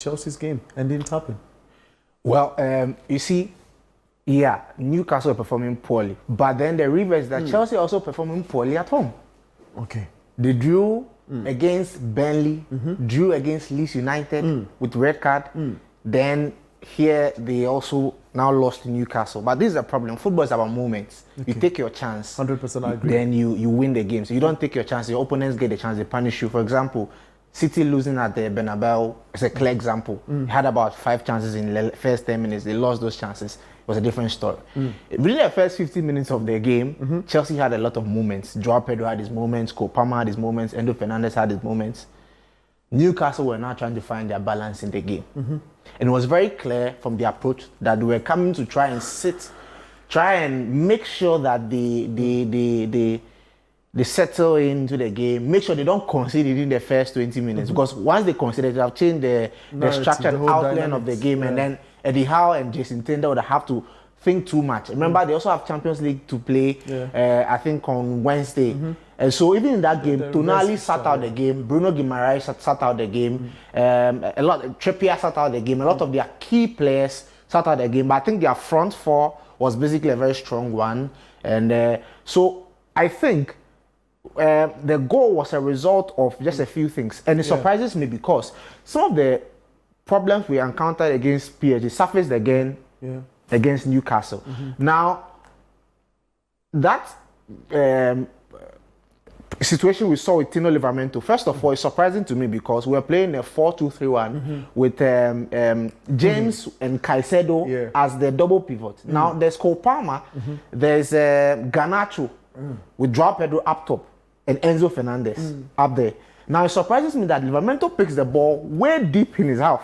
Chelsea's game and didn't happen? Well, you see, yeah, Newcastle are performing poorly, but then the reverse that Chelsea also performing poorly at home. Okay. They drew against Burnley, drew against Leeds United with red card. Then here they also now lost to Newcastle. But this is a problem. Football is about moments. Okay. You take your chance. 100% I agree. Then you win the game. So you don't take your chance. Your opponents get the chance. They punish you. For example, City losing at the Bernabeu is a clear example. Had about 5 chances in the first 10 minutes. They lost those chances. It was a different story. Within the first 15 minutes of the game, Chelsea had a lot of moments. Joao Pedro had his moments. Cole Palmer had his moments. Endo Fernandez had his moments. Newcastle were now trying to find their balance in the game. And it was very clear from the approach that they were coming to try and make sure that they settle into the game, make sure they don't concede it in the first 20 minutes. Because once they concede it, they have changed the structure and outline of the game. And then Eddie Howe and Jason Tinder would have to think too much. Remember, they also have Champions League to play, I think, on Wednesday. And so even in that game, Tonali sat out the game, Bruno Guimaraes sat out the game, Trippier sat out the game, a lot of their key players sat out the game. But I think their front four was basically a very strong one. And so I think the goal was a result of just a few things. And it surprises me because some of the problems we encountered against PSG surfaced again against Newcastle. Now, that situation we saw with Tino Livramento, first of all, it's surprising to me because we're playing a 4-2-3-1 with James and Caicedo as the double pivot. Now, there's Cole Palmer, there's Garnacho with Joao Pedro up top and Enzo Fernandez up there. Now, it surprises me that Livramento picks the ball way deep in his half.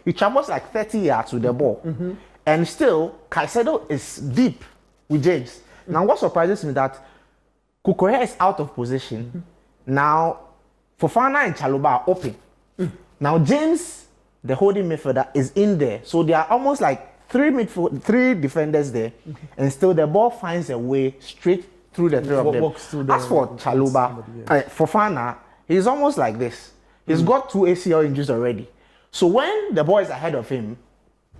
He travels like 30 yards with the ball. And still, Caicedo is deep with James. Now, what surprises me is that Kukurea is out of position. Now, Fofana and Chalobah are open. Now, James, the holding midfielder, is in there. So, they are almost like three defenders there. And still, the ball finds a way straight through the three of them. As for Chalobah, Fofana, he's almost like this. He's got 2 ACL injuries already. So, when the ball is ahead of him,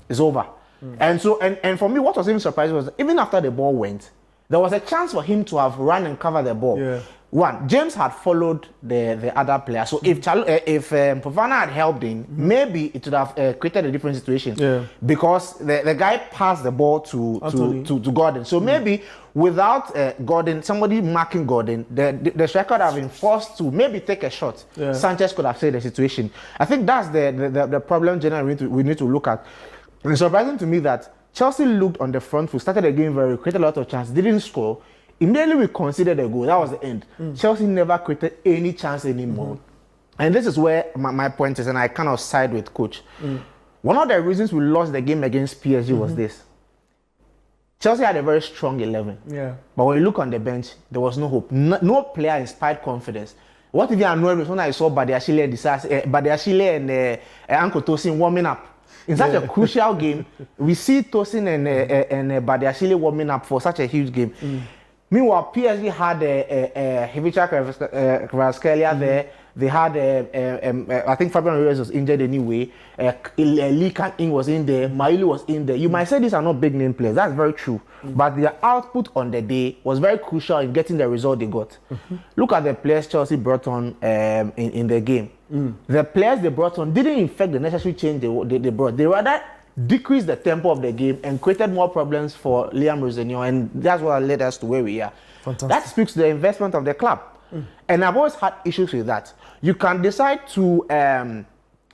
it's over. And so, and for me, what was even surprising was even after the ball went, there was a chance for him to have run and covered the ball. One, James had followed the other player. So if Fofana had helped him, maybe it would have created a different situation. Because the guy passed the ball to Gordon. So maybe without Gordon, somebody marking Gordon, the striker would have been forced to maybe take a shot. Sanchez could have saved the situation. I think that's the problem generally we need to look at. It's surprising to me that Chelsea looked on the front foot, started the game very, created a lot of chances, didn't score. Immediately we conceded a goal. That was the end. Chelsea never created any chance anymore. And this is where my point is, and I kind of side with coach. One of the reasons we lost the game against PSG was this. Chelsea had a very strong 11. But when you look on the bench, there was no hope. No player inspired confidence. What if you annoyed me when I saw Badiashile and Uncle Tosin warming up? In such a crucial game, we see Tosin and Badiashile warming up for such a huge game. Meanwhile, PSG had Ivica Kvaratskhelia there. They had, I think Fabian Ruiz was injured anyway. Lee Kang-in was in there. Mailu was in there. You might say these are not big name players. That's very true. But their output on the day was very crucial in getting the result they got. Look at the players Chelsea brought on in the game. The players they brought on didn't effect the necessary change they brought. They rather decreased the tempo of the game and created more problems for Liam Rosenio, and that's what led us to where we are. Fantastic. That speaks to the investment of the club. And I've always had issues with that. You can decide to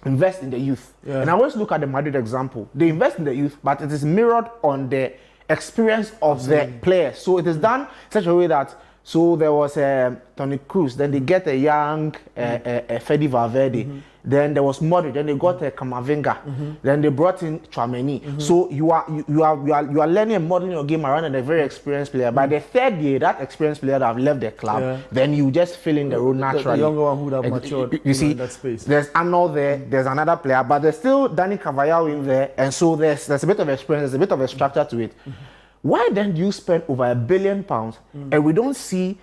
invest in the youth. And I always look at the Madrid example. They invest in the youth, but it is mirrored on the experience of the players. So it is done in such a way that, so there was Toni Kroos, then they get a young Fede Valverde, then there was Modric, then they got Camavinga, then they brought in Tchouaméni. So you are learning and modeling your game around a very experienced player. By the third year, that experienced player that have left the club, then you just fill in the role naturally. The younger one who would have matured you see, in that space. There's Arnold there, there's another player, but there's still Dani Carvajal in there, and so there's a bit of experience, there's a bit of a structure to it. Why then do you spend over £1 billion and we don't see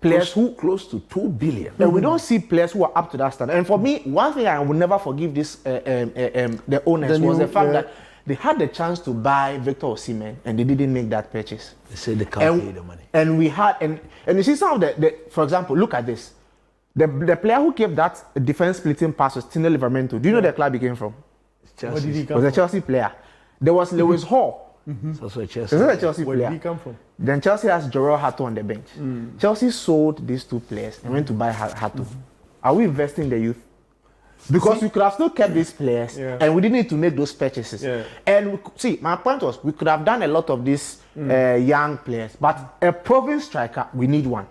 players who close to 2 billion. and we don't see players who are up to that standard. And for me, one thing I will never forgive this the owners was the fact that they had the chance to buy Victor Osimhen and they didn't make that purchase. They said they can't pay the money. And we had and you see some of the for example, look at this. The player who gave that defense splitting pass was Tino Livramento. Do you know the club he came from? Where did he come was from? a Chelsea player. There was Lewis Hall. It's also a Chelsea. This is a Chelsea Where player. did he come from? Then Chelsea has Jorel Hato on the bench. Chelsea sold these two players and went to buy Hato. Are we investing in the youth? Because we could have still kept these players and we didn't need to make those purchases. And my point was we could have done a lot of these young players, but a proven striker, we need one.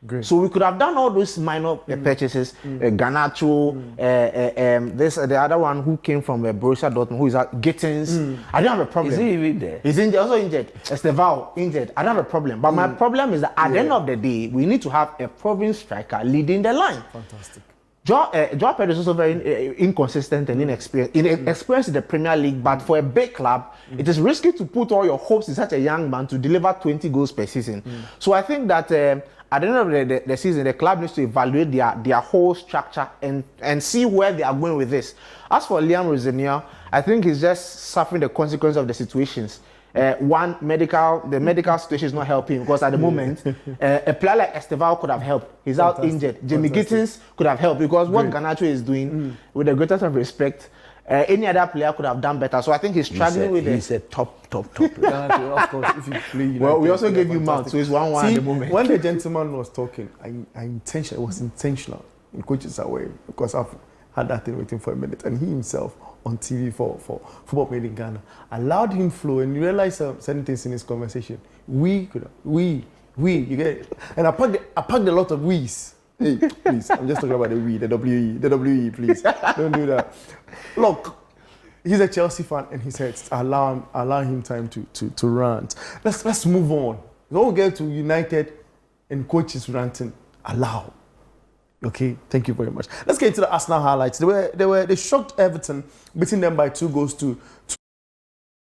Great. So we could have done all those minor purchases. Garnacho, the other one who came from Borussia Dortmund, who is Gittins. I don't have a problem. Is he even there? He's also injured. Estevao injured. I don't have a problem. But my problem is that at the end of the day, we need to have a proven striker leading the line. Fantastic. Joao Pedro is also very inconsistent and inexperienced. Experienced in the Premier League, but for a big club, it is risky to put all your hopes in such a young man to deliver 20 goals per season. So I think that at the end of the season, the club needs to evaluate their whole structure and see where they are going with this. As for Liam Rosenior, I think he's just suffering the consequence of the situations. The medical situation is not helping because at the moment, a player like Estevao could have helped. He's out injured. Jamie Gittins could have helped because what Garnacho is doing, with the greatest of respect, any other player could have done better. So I think he's struggling with it. He's a top player. Garnacho, of course, if you play United, well, we also gave you Mount, so it's 1-1 at the moment. When the gentleman was talking, it was intentional in coach's away because I've had that thing with him for a minute, and he himself on TV for Football Made in Ghana allowed him flow, and you realize certain things in his conversation. We, you get it? And I packed a lot of we's. Hey, please, I'm just talking about the we, the WE, please. Don't do that. Look, he's a Chelsea fan and he said allow him time to rant. Let's move on. Don't get to United and coaches ranting. Allow. Okay, thank you very much. Let's get into the Arsenal highlights. They shocked Everton, beating them by 2 goals to